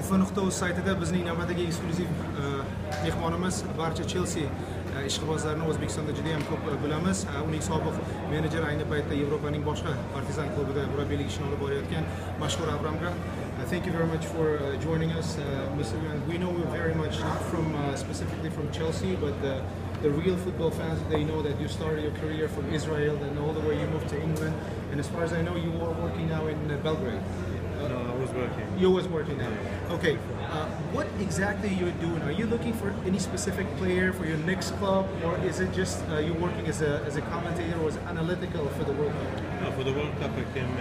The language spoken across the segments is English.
F.uz saytida bizning navbatdagi eksklyuziv mehmonimiz barcha Chelsea ishqibozlarini O'zbekistonda juda ham ko'p bilamiz. Uning sobiq menejeri ayni paytda Yevropaning boshqa Partizan klubida murabbiylik ishini olib borayotgan mashhur Avram Grant. Thank you very much for joining us, Mr. Grant. We know you very much not from specifically from Chelsea, but the real football fans, they know that you started your career from Israel and all the way you moved to England. And as far as I know, you are working now in Belgrade. No, I was working. You was working now. Okay. What exactly you're doing? Are you looking for any specific player for your next club, or is it just you working as a commentator or as analytical for the World Cup? No, for the World Cup I came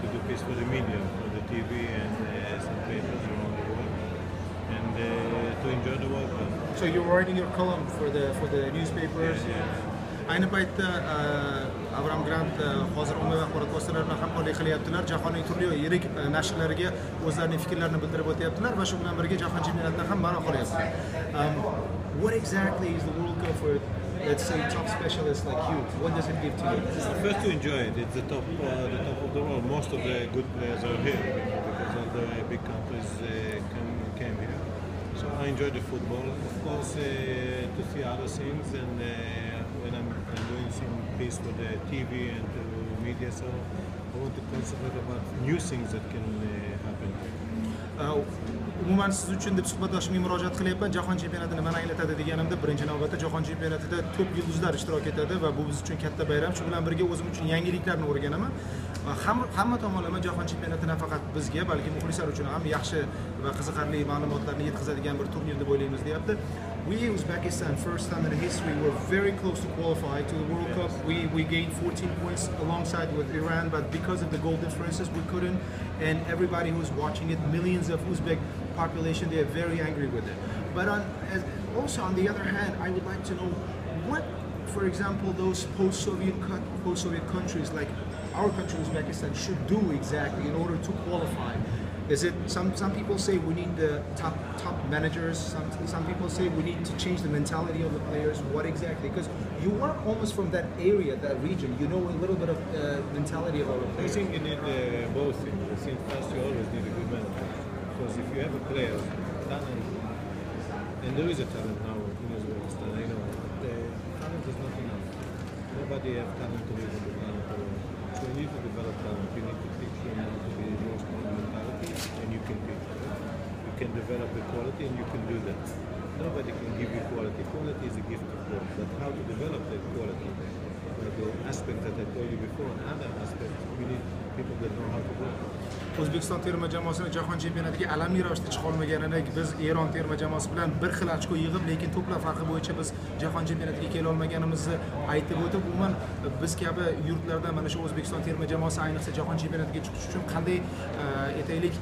to do piece for the media, for the TV and some papers around the world, and to enjoy the World Cup. So you're writing your column for the newspapers. Yeah. Ayni paytda Avram Grant hozir ommaviy axborot vositalari bilan hamkorlik qilyaptilar. Jahonning turli yirik nashrlariga o'zlarining fikrlarini bildirib o'tyaptilar va shu bilan birga jahon chempionatidan ham ma'no qilyapti. What exactly is the World Cup for, let's say, top specialists like you? What does it give to you? First, to enjoy it. It's the top of the world. Most of the good players are here because all the big countries came here. So I enjoy the football. Of course, to see other things, and when I'm doing some piece for the TV and the media, so I want to concentrate about new things that can happen. Umuman siz uchun deb suhbatdoshimga murojaat qilyapman. Jahon chempionati nimani anglatadi deganimda, birinchi navbatda jahon chempionatida top yulduzlar ishtirok etadi va bu biz uchun katta bayram. Shu bilan birga o'zim uchun yangiliklarni o'rganaman. Hamma tomonlama jahon chempionati nafaqat bizga, balki muxlislar uchun ham yaxshi va qiziqarli ma'lumotlarni yetkazadigan bir turnir deb o'ylaymiz, deyapti. We, Uzbekistan, first time in history, were very close to qualify to the World Cup. We gained 14 points alongside with Iran, but because of the goal differences, we couldn't. And everybody who's watching it, millions of Uzbek population, they are very angry with it. But also on the other hand, I would like to know what, for example, those post-Soviet countries like our country, Uzbekistan, should do exactly in order to qualify. Is it some people say we need the top managers? Some people say we need to change the mentality of the players. What exactly? Because you are almost from that area, that region. You know a little bit of mentality of our players. I think you need both things. I think first you always need a good manager, because if you have a player, talent, and there is a talent now in Uzbekistan, I know the talent is not enough. Nobody has talent to live in the planet alone. So you need to develop talent. You need to teach them how to be more strong mentality, and you can teach them. You can develop the quality, and you can do that. Nobody can give you quality. Quality is a gift of God, but how to develop that quality, the aspect that I told you before, and other aspects, we need people that know how to do it. O'zbekiston terma jamoasini jahon chempionatiga alamli ravishda chiqa olmaganini biz Eron terma jamoasi bilan bir xil ochko yig'ib, lekin to'plar farqi bo'yicha biz jahon chempionatiga kela olmaganimizni aytib o'tib, umuman biz kabi yurtlarda mana shu O'zbekiston terma jamoasi ayniqsa jahon chempionatiga chiqish uchun qanday etaylik,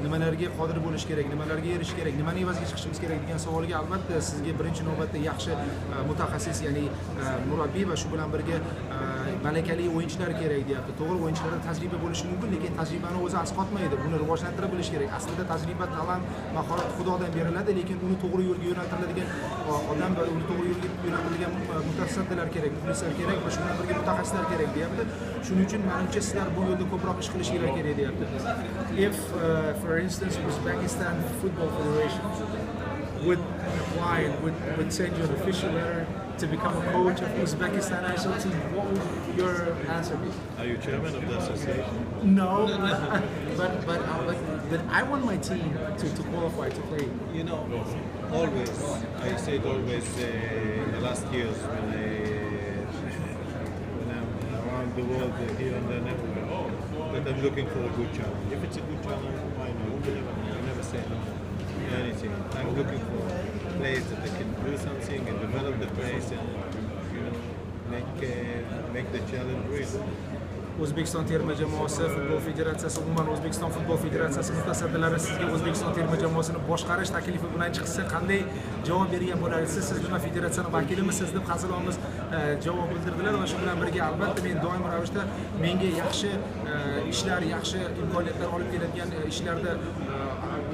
nimalarga qodir bo'lish kerak, nimalarga erishish kerak, nimani evaziga chiqishimiz kerak degan savolga albatta sizga birinchi navbatda yaxshi mutaxassis, ya'ni murabbiy va shu bilan birga malakali o'yinchilar kerak deyapti. To'g'ri, o'yinchilarda tajriba bo'lishi mumkin, lekin tajribani o'zi asqotmaydi. Buni rivojlantirib bilish kerak. Aslida tajriba, talant, mahorat Xudodan beriladi, lekin uni to'g'ri yo'lga yo'naltiriladigan odam va uni to'g'ri yo'lga yo'naltirilgan mutasaddilar kerak, muxlislar kerak va shu bilan birga mutaxassislar kerak deyapti. Shuning uchun menimcha sizlar bu yo'lda ko'proq ish qilishinglar kerak deyapti. If for instance Uzbekistan Football Federation would apply, would send you an official letter to become a coach of Uzbekistan national team, what would your answer be? Are you chairman of the association? No, but I want my team to qualify to play. You know, always, I said always in the last years when I'm around the world here and there, that I'm looking for a good challenge. If it's a good challenge, why not? You never say no to anything. I'm looking for players that they can do something and develop the place and, you know, make the challenge real. O'zbekiston terma jamoasi futbol federatsiyasi, umuman O'zbekiston futbol federatsiyasi mutasaddilari sizga O'zbekiston terma jamoasini boshqarish taklifi bilan chiqsa qanday javob bergan bo'larsiz? Siz nima federatsiyaning vakilimisiz deb hazilomuz javob bildirdilar va shu bilan birga albatta men doim ravishda menga yaxshi ishlar, yaxshi imkoniyatlar olib keladigan ishlarda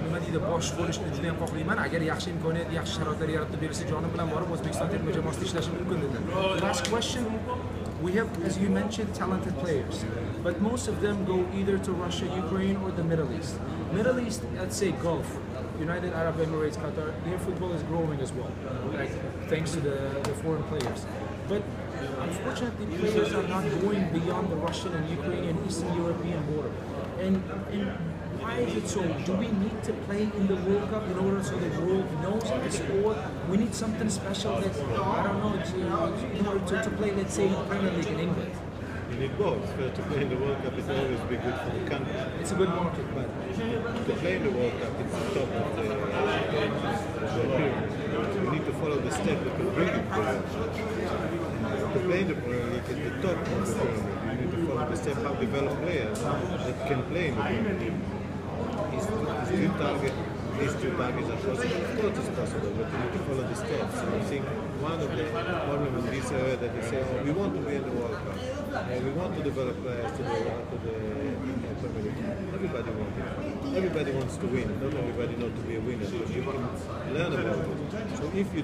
nima deydi, bosh bo'lishni juda ham xohlayman. Agar yaxshi imkoniyat, yaxshi sharoitlar yaratib bersa, jonim bilan borib O'zbekiston terma jamoasida ishlashim mumkin dedi. Last question. We have, as you mentioned, talented players, but most of them go either to Russia, Ukraine, or the Middle East. Middle East, let's say Gulf, United Arab Emirates, Qatar, their football is growing as well, like thanks to the foreign players. But unfortunately, players are not going beyond the Russian and Ukrainian, Eastern European border. And why is it so? Do we need to play in the World Cup in order so the world knows us, or we need something special that I don't know to play, let's say, Premier League in England? You need both. To play in the World Cup is always be good for the country. It's a good market, but to play in the World Cup, it's the top of the pyramid. You need to follow the step that will bring you to the World Cup. To play in the Premier League at the top of the pyramid, you need to follow the step how develop players that can play in the Premier League. These two targets are possible. Of course it's possible, but you need to follow the steps. And I think one of the problems in this area that they say, oh, we want to be in the World Cup. We want to develop players to the Premier League. Everybody wants it. Everybody wants to win. Not everybody knows to be a winner, but you can learn about it. So if you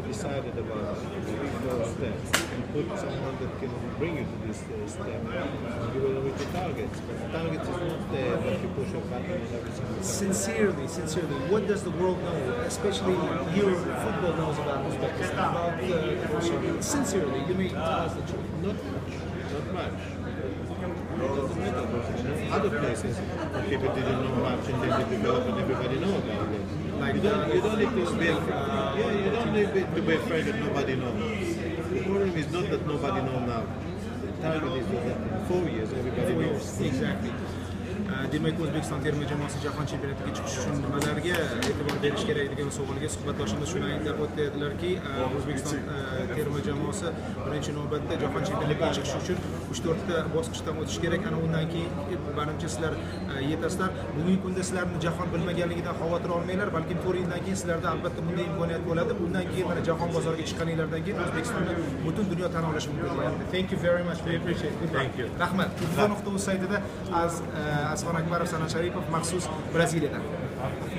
decided about doing those steps and put someone that can bring you to this step, you will reach the targets. But the target is not there that you push a button and every single time. Sincerely, what does the world know, especially Europe football knows about Uzbekistan, about Russia? Sincerely, you may tell us the truth. Not much. It doesn't matter, but other places people didn't know much and then they develop and everybody knows about it. Like you don't need to be afraid. You don't need to be afraid that nobody knows. The problem is not that nobody knows now. The target is that in 4 years everybody knows. Exactly. Demak, O'zbekiston terma jamoasi jahon chempionatiga chiqish uchun nimalarga e'tibor berish kerakligini savolga suhbatdoshimiz shuni aytib o'tdilarki, O'zbekiston terma jamoasi birinchi navbatda jahon chempionatiga chiqish uchun 3-4 ta bosqichdan o'tish kerak. Ana undan keyin menimcha sizlar yetasizlar. Bugungi kunda sizlarni jahon bilmaganligidan xavotir olmanglar, balkim 4 yildan keyin sizlarda albatta bunday imkoniyat bo'ladi. Undan keyin mana jahon bozoriga chiqqaninglardan keyin O'zbekistonni butun dunyo tan olishi mumkin. Thank you very much. We appreciate it. Thank you. Rahmat. Futbol.uz saytida Asxon Akbarov, Sanat Sharipov maxsus Braziliyadan.